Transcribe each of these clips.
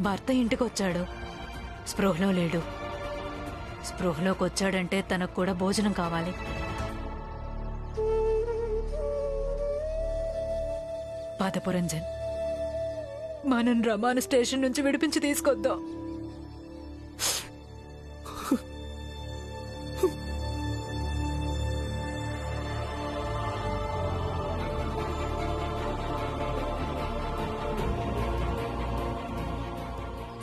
భర్త ఇంటికొచ్చాడు, స్పృహలో లేడు. స్పృహలోకి వచ్చాడంటే తనకు కూడా భోజనం కావాలి. పద పురంజన్, మనం రమాను స్టేషన్ నుంచి విడిపించి తీసుకొద్దాం.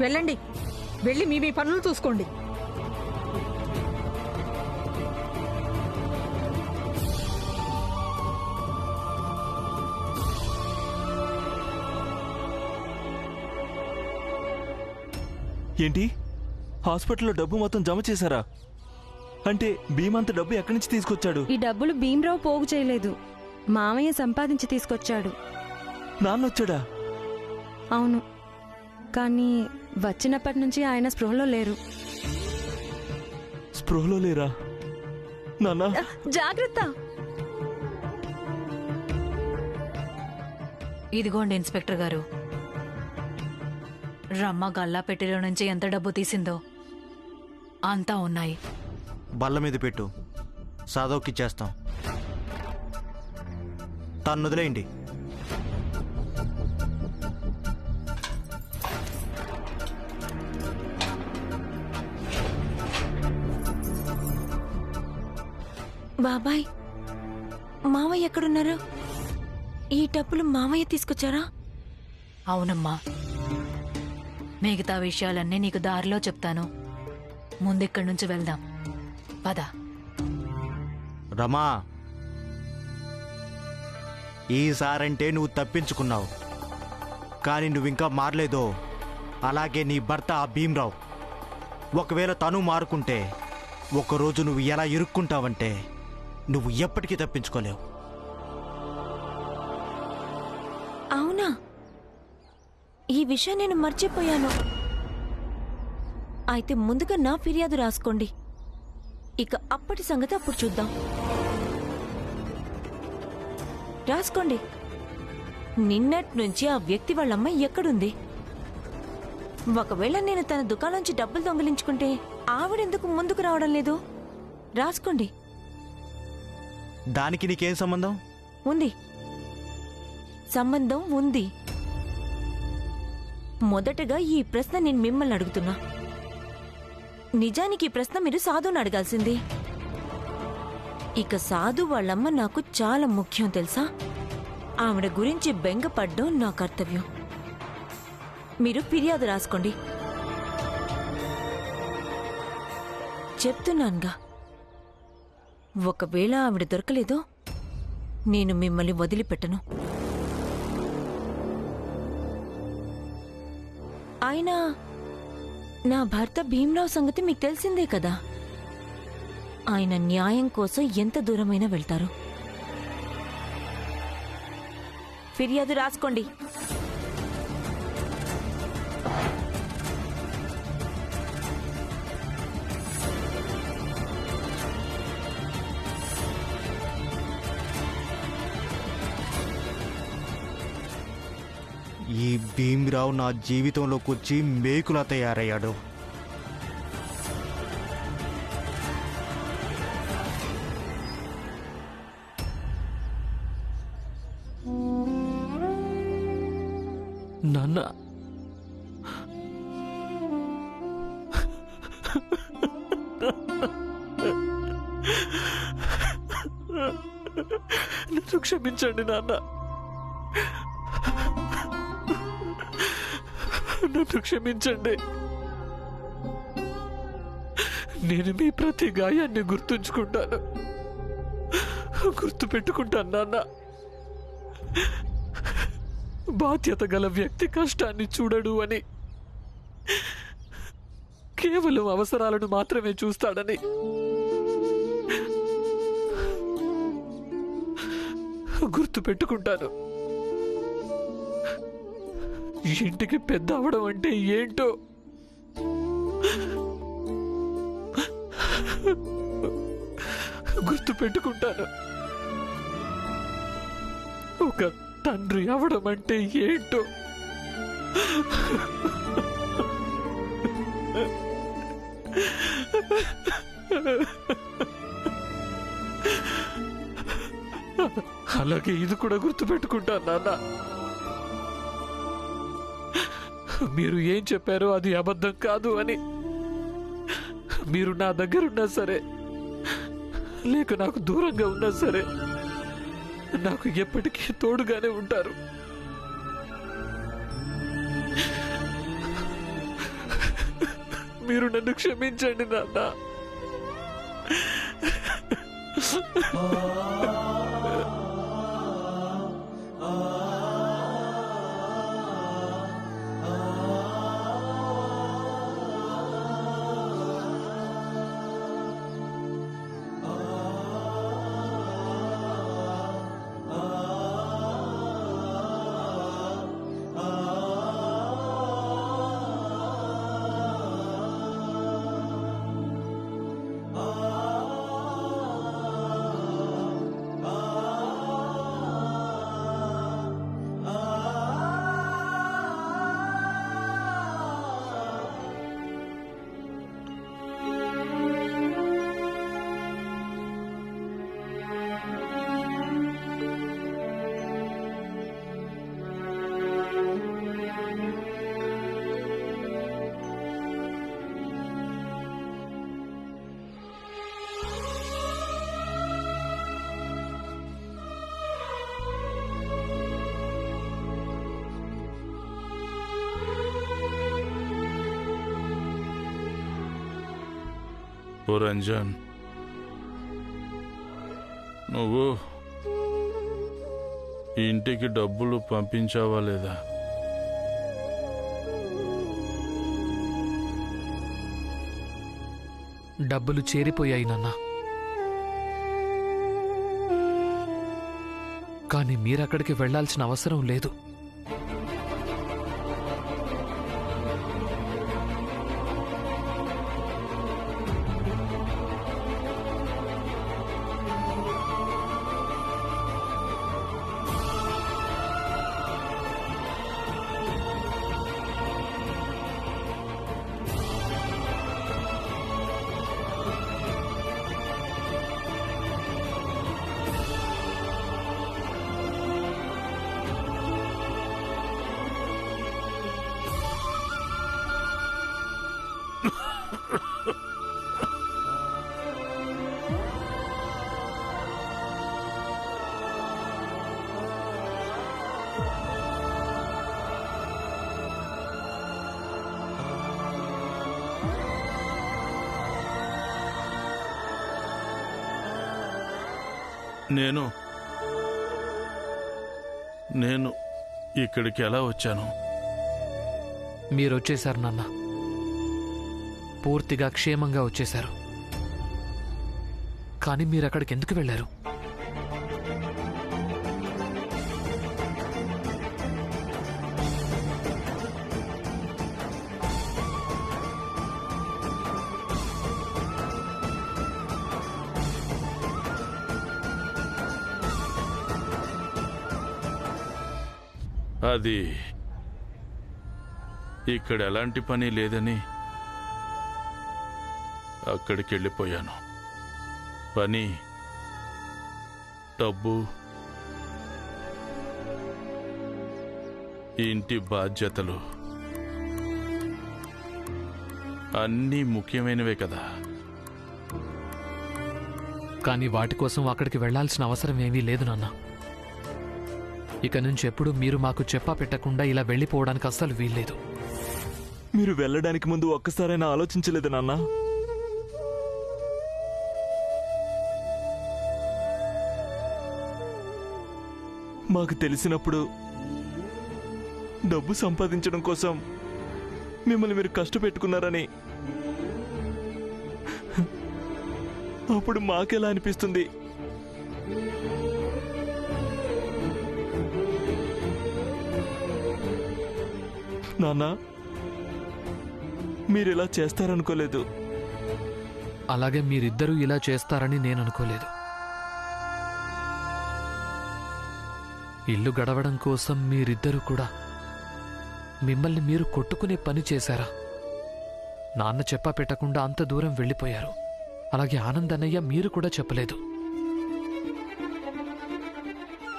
వెళ్ళండి, వెళ్ళి మీ పనులు చూసుకోండి. ఏంటి, హాస్పిటల్లో డబ్బు మొత్తం జమ చేశారా? అంటే భీమంత డబ్బు ఎక్కడి నుంచి తీసుకొచ్చాడు? ఈ డబ్బులు భీమరావు పోగు చేయలేదు, మామయ్య సంపాదించి తీసుకొచ్చాడు. నాన్నొచ్చాడా? అవును, కానీ వచ్చినప్పటి నుంచి ఆయన స్పృహలో లేరు. స్పృహలో లేరా? నాన్న జాగ్రత్త. ఇదిగోండి ఇన్స్పెక్టర్ గారు, రమ్మ గల్లాపెట్టిలో నుంచి ఎంత డబ్బు తీసిందో అంతా ఉన్నాయి. బల్ల మీద పెట్టు, సాధవ్కి చేస్తాం. తను వదిలేయండి. బాబాయ్, మావయ్య ఎక్కడున్నారు? ఈ డబ్బులు మావయ్య తీసుకొచ్చారా? అవునమ్మా, మిగతా విషయాలన్నీ నీకు దారిలో చెప్తాను. ముందిక్కడి నుంచి వెళ్దాం, పద. రమా, ఈసారంటే నువ్వు తప్పించుకున్నావు, కానీ నువ్వింకా మారలేదో అలాగే నీ భర్త ఆ భీమరావు. ఒకవేళ తను మారుకుంటే ఒకరోజు నువ్వు ఎలా ఇరుక్కుంటావంటే నువ్వు ఎప్పటికీ తప్పించుకోలేవు. అవునా? ఈ విషయం నేను మర్చిపోయాను. అయితే ముందుగా నా ఫిర్యాదు రాసుకోండి, ఇక అప్పటి సంగతి అప్పుడు చూద్దాం. రాసుకోండి. నిన్నటి నుంచి ఆ వ్యక్తి వాళ్ళమ్మ ఎక్కడుంది? ఒకవేళ నేను తన దుకాణంలోంచి డబ్బులు దొంగిలించుకుంటే ఆవిడెందుకు ముందుకు రావడం లేదు? రాసుకోండి. దానికి నీకేం సంబంధం ఉంది, సంబంధం ఉంది. మొదటగా ఈ ప్రశ్న నేను మిమ్మల్ని అడుగుతున్నా. నిజానికి ఈ ప్రశ్న మీరు సాధుని అడగాల్సింది. ఇక సాధు వాళ్ళమ్మ నాకు చాలా ముఖ్యం తెలుసా? ఆవిడ గురించి బెంగపడ్డం నా కర్తవ్యం. మీరు ఫిర్యాదు రాసుకోండి. చెప్తున్నానుగా, ఒకవేళ ఆవిడ దొరకలేదో నేను మిమ్మల్ని వదిలిపెట్టను. అయినా నా భర్త భీమరావు సంగతి మీకు తెలిసిందే కదా. ఆయన న్యాయం కోసం ఎంత దూరమైనా వెళ్తారు. ఫిర్యాదు రాసుకోండి. ఈ భీమరావు నా జీవితంలోకి వచ్చి మేకులా తయారయ్యాడు. నాన్న, నన్ను క్షమించండి నాన్న, నన్ను క్షమించండి. నేను మీ ప్రతి గాయాన్ని గుర్తుంచుకుంటాను, గుర్తు పెట్టుకుంటాను నాన్న. బాధ్యత గల వ్యక్తి కష్టాన్ని చూడడు అని, కేవలం అవసరాలను మాత్రమే చూస్తాడని. గుర్తు పెట్టుకుంటాను. ఇంటికి పెద్ద అవడం అంటే ఏంటో గుర్తు పెట్టుకుంటాను. ఒక తండ్రి అవడం అంటే ఏంటో అలాగే ఇది కూడా గుర్తుపెట్టుకుంటాను నాన్న. మీరు ఏం చెప్పారో అది అబద్ధం కాదు అని. మీరు నా దగ్గరున్నా సరే, లేక నాకు దూరంగా ఉన్నా సరే, నాకు ఎప్పటికీ తోడుగానే ఉంటారు. మీరు నన్ను క్షమించండి నాన్న. ఓ రంజన్, నువ్వు ఇంటికి డబ్బులు పంపించావా లేదా? డబ్బులు చేరిపోయాయి నాన్న. కానీ మీరక్కడికి వెళ్లాల్సిన అవసరం లేదు. నేను ఇక్కడికి ఎలా వచ్చాను? మీరొచ్చేశారు నాన్న. పూర్తిగా క్షేమంగా వచ్చేశారు. కానీ మీరక్కడికి ఎందుకు వెళ్లారు? అది ఇక్కడ ఎలాంటి పని లేదని అక్కడికి వెళ్ళిపోయాను. పని, డబ్బు, ఇంటి బాధ్యతలు అన్నీ ముఖ్యమైనవే కదా. కానీ వాటి కోసం అక్కడికి వెళ్లాల్సిన అవసరం ఏమీ లేదు నాన్న. ఇక నుంచి ఎప్పుడు మీరు మాకు చెప్పా పెట్టకుండా ఇలా వెళ్ళిపోవడానికి అస్సలు వీల్లేదు. మీరు వెళ్ళడానికి ముందు ఒక్కసారైనా ఆలోచించలేదు నాన్న? మాకు తెలిసినప్పుడు డబ్బు సంపాదించడం కోసం మిమ్మల్ని మీరు కష్టపెట్టుకున్నారని అప్పుడు మాకెలా అనిపిస్తుంది? నాన్న, మీరిలా చేస్తారనుకోలేదు. అలాగే మీరిద్దరూ ఇలా చేస్తారని నేను అనుకోలేదు. ఇల్లు గడవడం కోసం మీరిద్దరూ కూడా మిమ్మల్ని మీరు కొట్టుకునే పని చేశారా? నాన్న చెప్పా పెట్టకుండా అంత దూరం వెళ్ళిపోయారు. అలాగే ఆనంద్ అన్నయ్య మీరు కూడా చెప్పలేదు.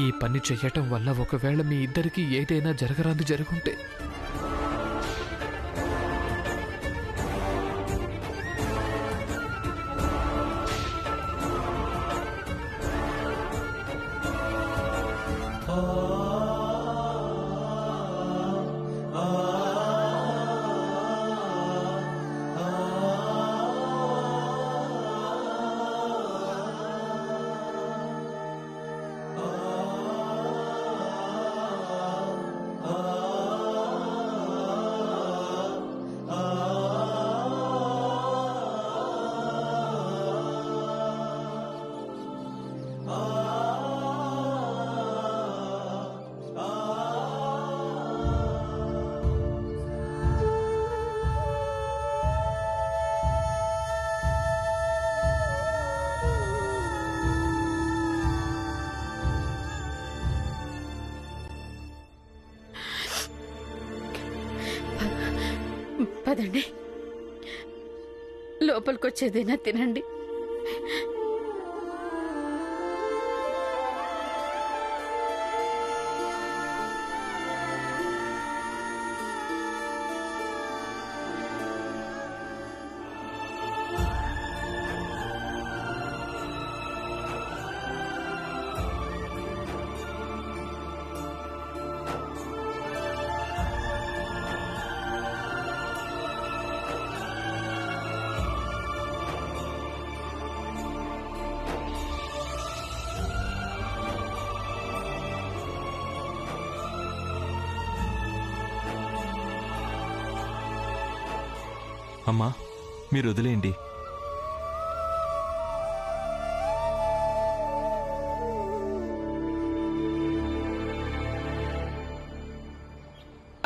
ఈ పని చెయ్యటం వల్ల ఒకవేళ మీ ఇద్దరికి ఏదైనా జరగరాంది జరుగుంటే పదండి, లోపలికొచ్చేదైనా తినండి. అమ్మా, మీరు వదిలేయండి.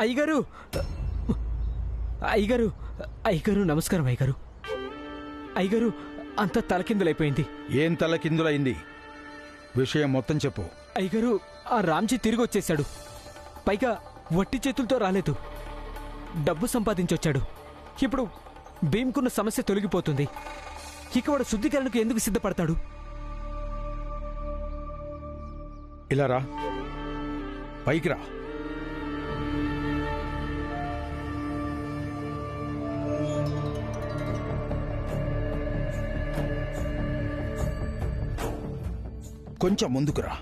అయ్యగారు, అయ్యగారు, అయ్యగారు, నమస్కారం అయ్యగారు. అయ్యగారు, అంత తలకిందులైపోయింది. ఏం తలకిందులైంది? విషయం మొత్తం చెప్పు. అయ్యగారు, ఆ రామ్జీ తిరిగి వచ్చేశాడు. పైగా వట్టి చేతులతో రాలేదు, డబ్బు సంపాదించొచ్చాడు. ఇప్పుడు భీమ్కున్న సమస్య తొలగిపోతుంది. ఇక వాడు శుద్ధీకరణకు ఎందుకు సిద్ధపడతాడు? ఇలా రా, పైకి రా. కొంచెం ముందుకు రా.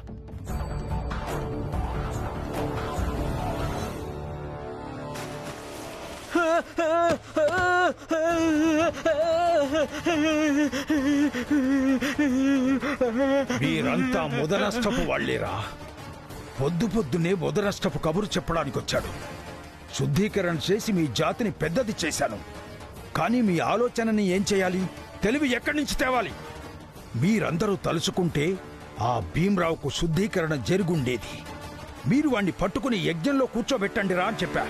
మీరంతా ముదనష్టపు వాళ్ళేరా. పొద్దు పొద్దునే ముదనష్టపు కబురు చెప్పడానికి వచ్చాడు. శుద్ధీకరణ చేసి మీ జాతిని పెద్దది చేశాను. కానీ మీ ఆలోచనని ఏం చేయాలి? తెలివి ఎక్కడి నుంచి తేవాలి? మీరందరూ తలుచుకుంటే ఆ భీమ్రావుకు శుద్ధీకరణ జరుగుండేది. మీరు వాణ్ణి పట్టుకుని యజ్ఞంలో కూర్చోబెట్టండి రా అని చెప్పా.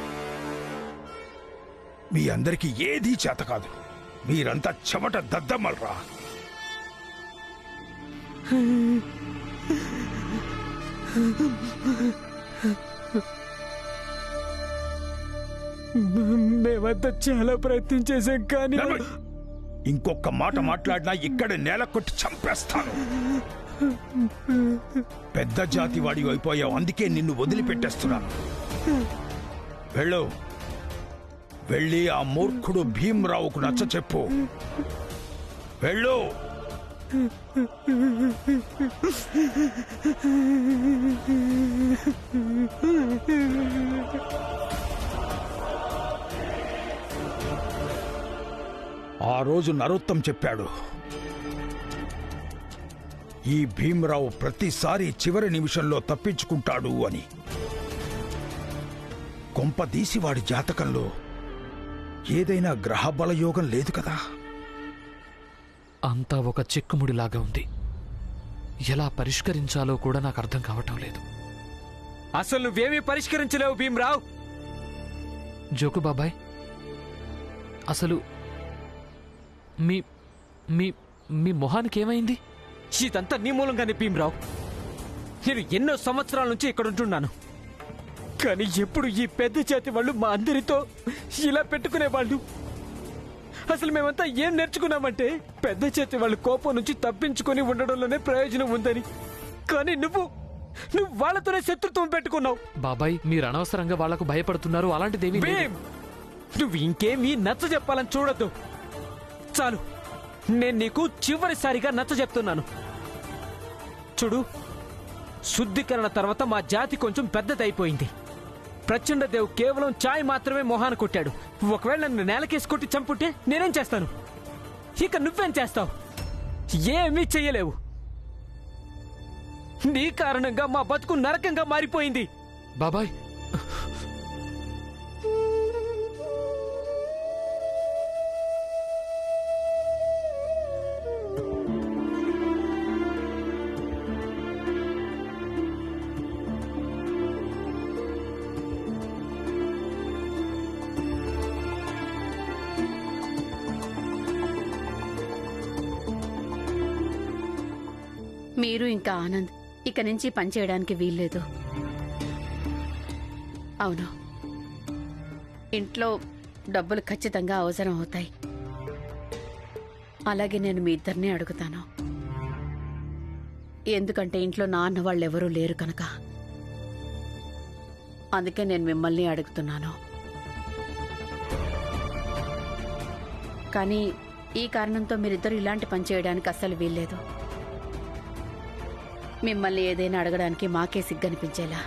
మీ అందరికీ ఏదీ చేత కాదు. మీరంతా చెమట దద్దమ్మలరా. మేమంతా చాలా ప్రయత్నం చేశాం, కానీ ఇంకొక మాట మాట్లాడినా ఇక్కడ నేల కొట్టి చంపేస్తాను. పెద్ద జాతి వాడి అయిపోయావు, అందుకే నిన్ను వదిలిపెట్టేస్తున్నాను. వెళ్ళు, వెళ్ళి ఆ మూర్ఖుడు భీమ్రావుకు నచ్చ చెప్పు. వెళ్ళు. ఆ రోజు నరోత్తం చెప్పాడు, ఈ భీమ్రావు ప్రతిసారి చివరి నిమిషంలో తప్పించుకుంటాడు అని. కొంపదీసి వాడి జాతకంలో ఏదైనా గ్రహ బలయోగం లేదు కదా? అంతా ఒక చిక్కుముడిలాగా ఉంది. ఎలా పరిష్కరించాలో కూడా నాకు అర్థం కావటం లేదు. అసలు నువ్వేమీ పరిష్కరించలేవు భీమ్రావ్. జోకు బాబాయ్, అసలు మీ మీ మీ మొహానికి ఏమైంది? ఇదంతా నీ మూలంగానే భీమ్రావ్. నేను ఎన్నో సంవత్సరాల నుంచి ఇక్కడ ఉంటున్నాను, కానీ ఎప్పుడు ఈ పెద్ద జాతి వాళ్ళు మా అందరితో ఇలా పెట్టుకునేవాళ్ళు. అసలు మేమంతా ఏం నేర్చుకున్నామంటే పెద్ద చేతి వాళ్ళ కోపం నుంచి తప్పించుకొని ఉండడంలోనే ప్రయోజనం ఉందని. కానీ నువ్వు వాళ్ళతోనే శత్రుత్వం పెట్టుకున్నావు. బాబాయ్, మీరు అనవసరంగా వాళ్లకు భయపడుతున్నారు. అలాంటిదేమీ లేదు. భీమ్, నువ్వు ఇంకేమీ నచ్చ చెప్పాలని చూడొద్దు. చాలు, నేను నీకు చివరిసారిగా నచ్చ చెప్తున్నాను. చూడు, శుద్ధీకరణ తర్వాత మా జాతి కొంచెం పెద్దదైపోయింది. ప్రచండదేవ్ కేవలం ఛాయ్ మాత్రమే మొహాన కొట్టాడు. ఒకవేళ నన్ను నేలకేసి కొట్టి చంపుంటే నేనేం చేస్తాను? ఇక నువ్వేం చేస్తావు? ఏమీ చెయ్యలేవు. నీ కారణంగా మా బతుకు నరకంగా మారిపోయింది. బాబాయ్, మీరు ఇంకా ఆనంద్ ఇక నుంచి పనిచేయడానికి వీల్లేదు. అవును, ఇంట్లో డబ్బులు ఖచ్చితంగా అవసరం అవుతాయి. అలాగే నేను మీ ఇద్దరిని అడుగుతాను. ఎందుకంటే ఇంట్లో నాన్న వాళ్ళెవరూ లేరు కనుక. అందుకే నేను మిమ్మల్ని అడుగుతున్నాను. కానీ ఈ కారణంతో మీరిద్దరు ఇలాంటి పని చేయడానికి అస్సలు వీల్లేదు. మిమ్మల్ని ఏదైనా అడగడానికి మాకే సిగ్గనిపించేలా.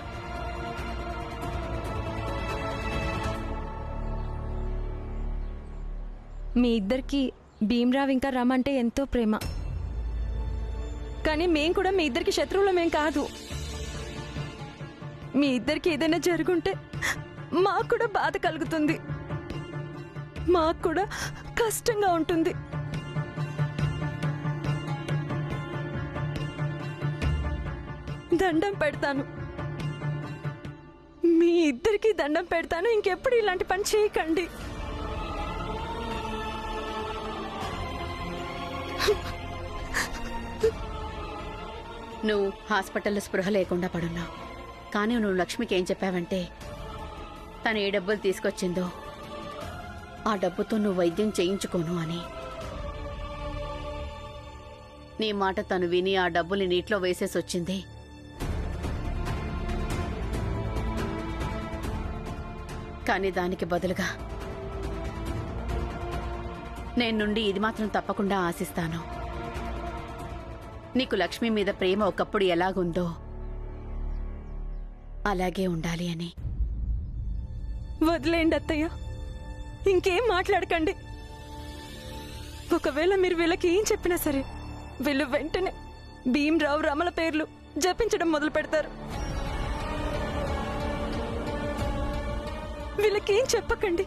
మీ ఇద్దరికి భీమ్రావ్ ఇంకా రమంటే ఎంతో ప్రేమ. కానీ మేం కూడా మీ ఇద్దరికి శత్రువులమేం కాదు. మీ ఇద్దరికి ఏదైనా జరుగుంటే మాకు కూడా బాధ కలుగుతుంది, మాకు కూడా కష్టంగా ఉంటుంది. దండం పెడతాను, మీ ఇద్దరికి దండం పెడతాను. ఇంకెప్పుడు ఇలాంటి పని చేయకండి. నువ్వు హాస్పిటల్లో స్పృహ లేకుండా పడున్నావు. కానీ నువ్వు లక్ష్మికి ఏం చెప్పావంటే తను ఏ డబ్బులు తీసుకొచ్చిందో ఆ డబ్బుతో నువ్వు వైద్యం చేయించుకోను అని. నీ మాట తను విని ఆ డబ్బుని నీటిలో వేసేసి వచ్చింది. కానీ దానికి బదులుగా నేను నుండి ఇది మాత్రం తప్పకుండా ఆశిస్తాను. నీకు లక్ష్మి మీద ప్రేమ ఒకప్పుడు ఎలాగుందో అలాగే ఉండాలి అని. వదిలేండి అత్తయ్య, ఇంకేం మాట్లాడకండి. ఒకవేళ మీరు వీళ్ళకి ఏం చెప్పినా సరే వీళ్ళు వెంటనే భీమ్రావ్ రమల పేర్లు జపించడం మొదలు పెడతారు. వీళ్ళకేం చెప్పకండి.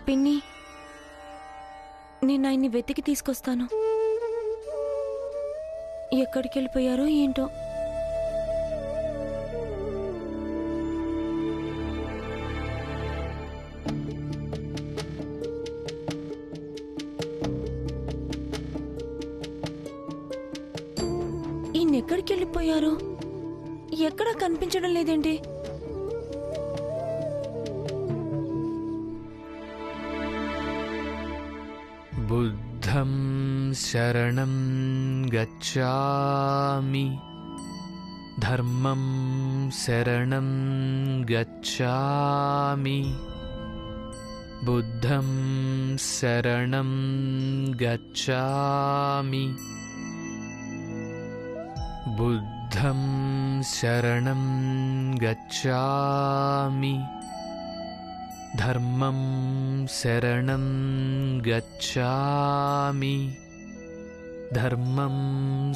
పిన్ని, నేను ఆయన్ని వెతికి తీసుకొస్తాను. ఎక్కడికి వెళ్ళిపోయారో ఏంటో. ఈయన ఎక్కడికి వెళ్ళిపోయారు? ఎక్కడా కనిపించడం లేదేంటి? బుద్ధం శరణం గచ్ఛామి, ధర్మం శరణం గచ్ఛామి, బుద్ధం శరణం గచ్ఛామి, బుద్ధం శరణం గచ్ఛామి, ధర్మం శరణం గచ్ఛామి, ధర్మం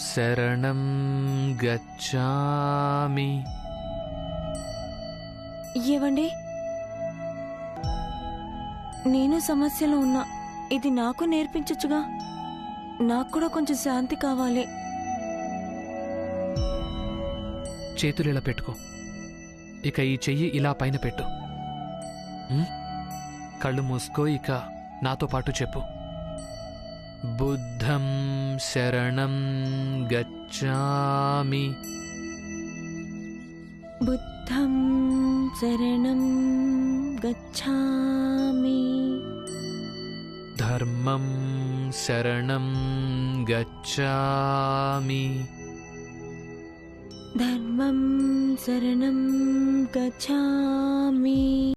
శరణం గచ్ఛామి. ఏవండి, నేను సమస్యలో ఉన్నా. ఇది నాకు నేర్పించచ్చుగా. నాకు కూడా కొంచెం శాంతి కావాలి. చేతులు ఇలా పెట్టుకో. ఇక ఈ చెయ్యి ఇలా పైన పెట్టు. కళ్ళు మూసుకో. ఇక నాతో పాటు చెప్పు. బుద్ధం శరణం గచ్ఛామి. బుద్ధం శరణం గచ్ఛామి. ధర్మం శరణం గచ్ఛామి. ధర్మం శరణం గచ్ఛామి.